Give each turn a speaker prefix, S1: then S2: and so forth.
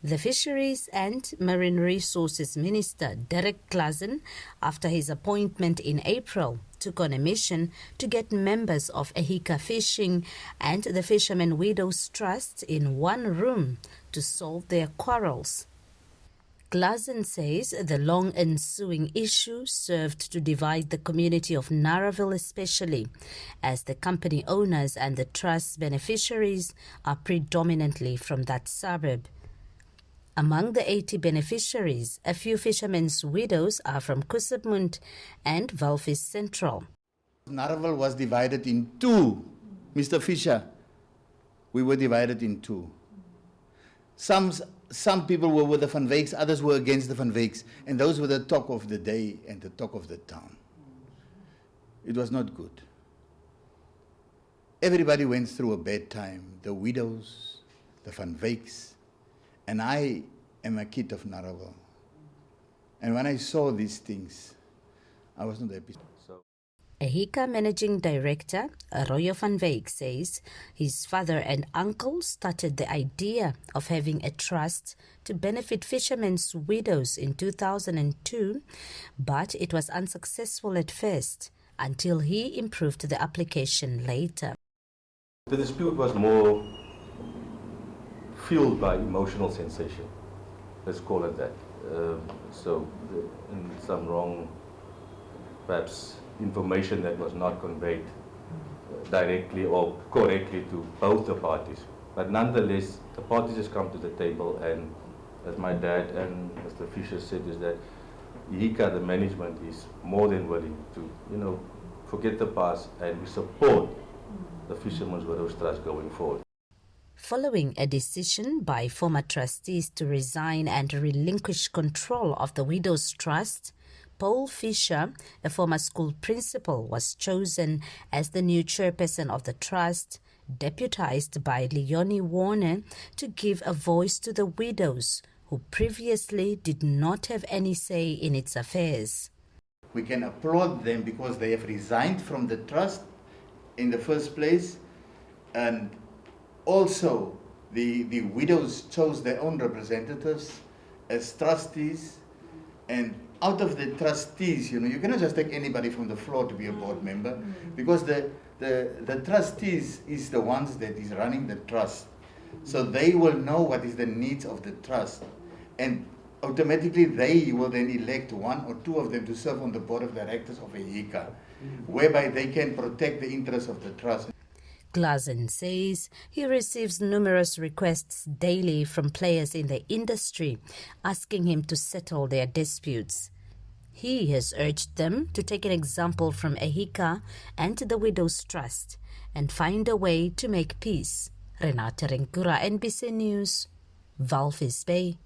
S1: The Fisheries and Marine Resources Minister, Derek Claassen, after his appointment in April, took on a mission to get members of Ehika Fishing and the Fishermen Widows Trust in one room to solve their quarrels. Claassen says the long ensuing issue served to divide the community of Narraville especially, as the company owners and the trust's beneficiaries are predominantly from that suburb. Among the 80 beneficiaries, a few fishermen's widows are from Kusapmund and Walvis Central.
S2: Narraville was divided in two. Mr. Fisher, we were divided in two. Some people were with the Van Wyks, others were against the Van Wyks, and those were the talk of the day and the talk of the town. It was not good. Everybody went through a bad time, the widows, the Van Wyks, and I am a kid of Narraville. And when I saw these things, I was not happy.
S1: Ehika Managing Director, Arroyo Van Wyk, says his father and uncle started the idea of having a trust to benefit fishermen's widows in 2002, but it was unsuccessful at first until he improved the application later.
S3: The dispute was more fueled by emotional sensation, let's call it that. In some wrong, perhaps, information that was not conveyed directly or correctly to both the parties. But nonetheless, the parties has come to the table, and as my dad and Mr. Fisher said, is that Ehika, the management, is more than willing to, forget the past, and we support the Fishermen's Widows Trust going forward.
S1: Following a decision by former trustees to resign and relinquish control of the Widows Trust, Paul Fisher, a former school principal, was chosen as the new chairperson of the trust, deputized by Leonie Warner to give a voice to the widows who previously did not have any say in its affairs.
S2: We can applaud them because they have resigned from the trust in the first place, and also the widows chose their own representatives as trustees, and out of the trustees, you cannot just take anybody from the floor to be a board member, because the trustees is the ones that is running the trust. So they will know what is the needs of the trust, and automatically they will then elect one or two of them to serve on the board of directors of Ehika, whereby they can protect the interests of the trust.
S1: Claassen says he receives numerous requests daily from players in the industry asking him to settle their disputes. He has urged them to take an example from Ehika and the Widows Trust and find a way to make peace. Renata Renkura, NBC News, Walvis Bay.